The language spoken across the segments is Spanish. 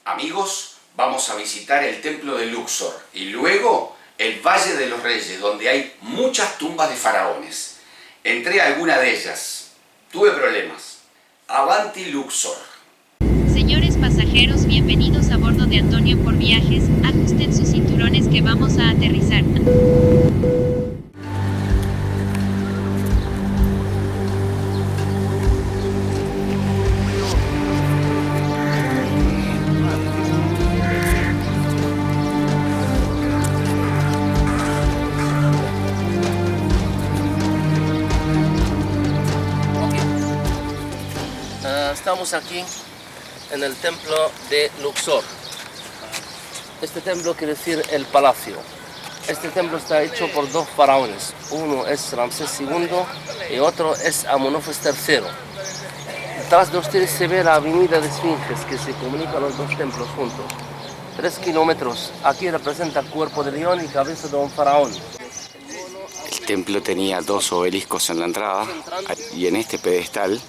Amigos, vamos a visitar el templo de Luxor y luego el Valle de los Reyes, donde hay muchas tumbas de faraones. Entré a alguna de ellas. Tuve problemas. Avanti Luxor. Señores pasajeros, bienvenidos a bordo de Antonio por Viajes. Ajusten sus cinturones que vamos a aterrizar. Estamos aquí en el templo de Luxor. Este templo quiere decir el palacio. Este templo está hecho por dos faraones. Uno es Ramsés II y otro es Amenofis III. Detrás de ustedes se ve la avenida de Esfinges que se comunica los dos templos juntos. 3 kilómetros. Aquí representa el cuerpo de león y cabeza de un faraón. El templo tenía 2 obeliscos en la entrada y en este pedestal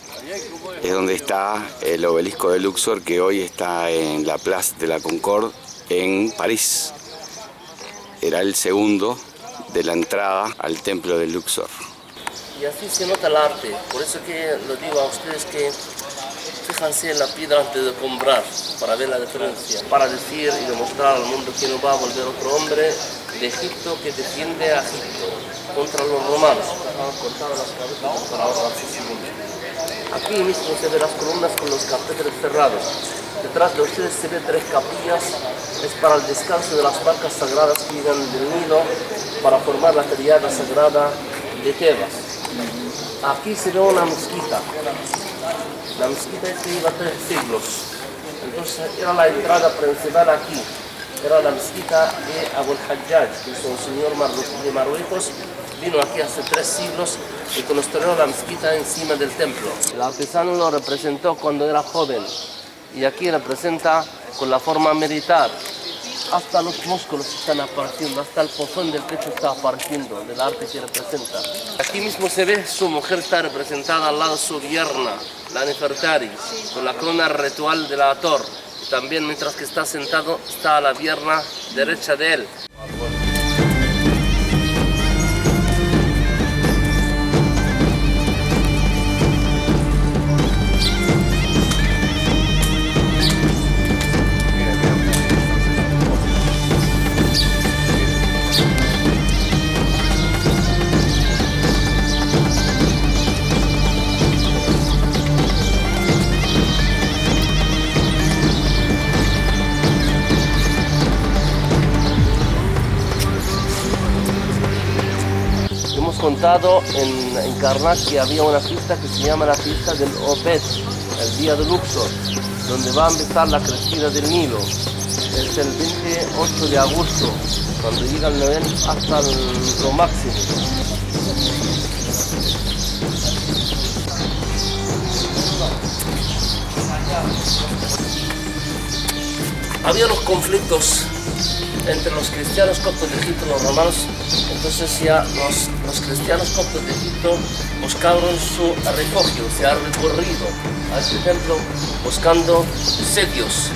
es donde está el obelisco de Luxor, que hoy está en la Place de la Concorde en París. Era el segundo de la entrada al templo de Luxor. Y así se nota el arte, por eso que lo digo a ustedes que fíjense en la piedra antes de comprar, para ver la diferencia, para decir y demostrar al mundo que no va a volver otro hombre de Egipto que defiende a Egipto contra los romanos. Han cortado las cabezas para ahora Aquí mismo se ven las columnas con los capiteles cerrados. Detrás de ustedes se ven 3 capillas, es para el descanso de las barcas sagradas que llegan del Nilo para formar la triada sagrada de Tebas. Aquí se ve una mezquita. La mezquita esta lleva 3 siglos. Entonces era la entrada principal aquí. Era la mezquita de Abu al-Hajjaj, que es un señor de Marruecos. Vino aquí hace 3 siglos y construyó la mezquita encima del templo. El artesano lo representó cuando era joven y aquí representa con la forma militar. Hasta los músculos están apareciendo, hasta el pozón del pecho está apareciendo del arte que representa. Aquí mismo se ve su mujer está representada al lado de su yerna, la Nefertari, con la corona ritual de la Ator. Y también mientras que está sentado está la pierna derecha de él. Contado en Karnak que había una fiesta que se llama la fiesta del Obed, el día de Luxor, donde va a empezar la crecida del Nilo. Es el 28 de agosto, cuando llega el nivel hasta lo máximo. Había los conflictos entre los cristianos coptos de Egipto y los romanos. Entonces ya los cristianos coptos de Egipto buscaron su refugio, se han recorrido a este templo buscando sitios,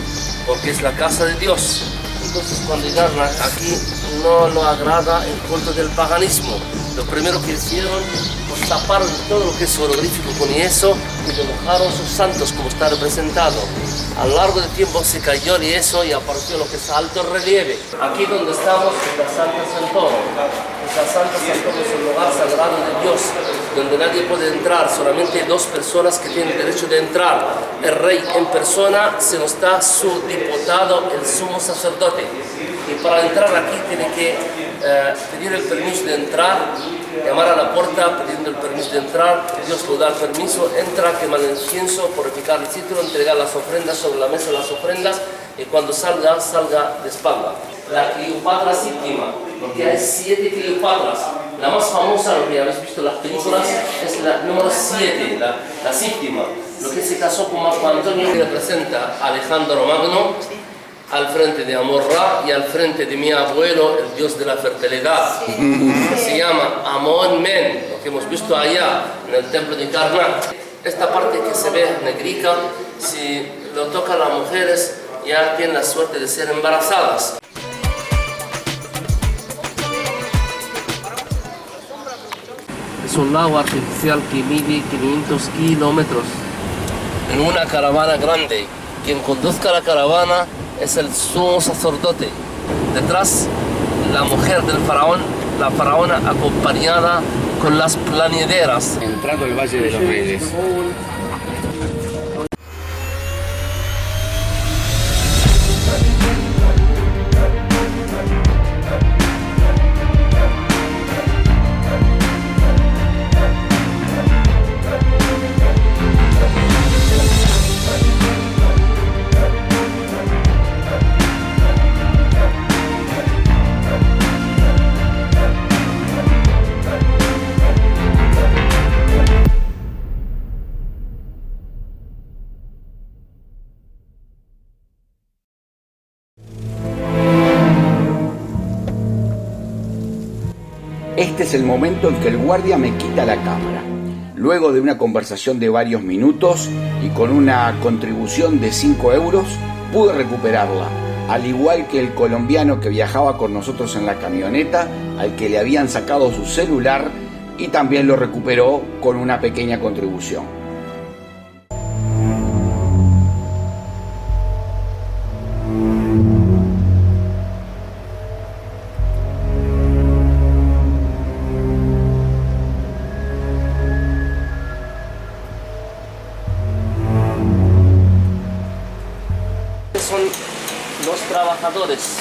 porque es la casa de Dios. Entonces cuando llegaron aquí no lo agrada el culto del paganismo. Lo primero que hicieron, pues taparon todo lo que es ororífico con yeso y dibujaron sus santos como está representado. A lo largo del tiempo se cayó el yeso y apareció lo que es alto relieve. Aquí donde estamos es la Santa Santoro. La Santa Santoro es un lugar sagrado de Dios, donde nadie puede entrar, solamente hay 2 personas que tienen derecho de entrar. El rey en persona, se nos da su diputado, el sumo sacerdote. Y para entrar aquí tiene que pedir el permiso de entrar, llamar a la puerta pidiendo el permiso de entrar, Dios le da el permiso, entra, quema el incienso, purificar el citro, entregar las ofrendas sobre la mesa, las ofrendas, y cuando salga, salga de espalda. La Cleopatra séptima, porque hay 7 Cleopatras. La más famosa, lo que habéis visto en las películas, es la número 7, la séptima, lo que se casó con Marco Antonio, que representa a Alejandro Magno, al frente de Amon-Ra y al frente de mi abuelo, el dios de la fertilidad, que se llama Amon-Men, lo que hemos visto allá en el templo de Karnak. Esta parte que se ve negrica, si lo tocan las mujeres, ya tienen la suerte de ser embarazadas. Es un lago artificial que mide 500 kilómetros. En una caravana grande, quien conduzca la caravana es el sumo sacerdote. Detrás, la mujer del faraón, la faraona acompañada con las plañideras. Entrando al Valle de los Reyes. Este es el momento en que el guardia me quita la cámara. Luego de una conversación de varios minutos y con una contribución de 5 euros, pude recuperarla, al igual que el colombiano que viajaba con nosotros en la camioneta, al que le habían sacado su celular y también lo recuperó con una pequeña contribución. Son los trabajadores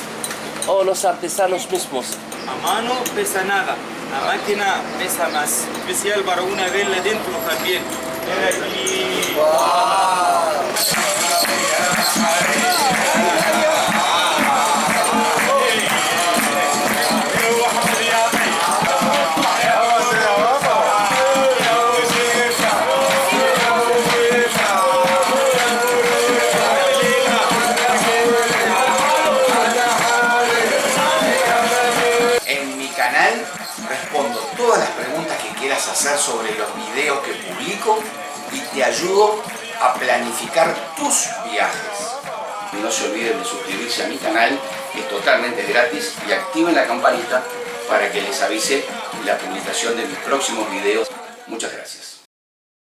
o los artesanos mismos. A mano pesa nada, la máquina pesa más, especial para una vela dentro también. Mira aquí. ¡Wow! Respondo todas las preguntas que quieras hacer sobre los videos que publico y te ayudo a planificar tus viajes. No se olviden de suscribirse a mi canal, que es totalmente gratis, y activen la campanita para que les avise la publicación de mis próximos videos. Muchas gracias.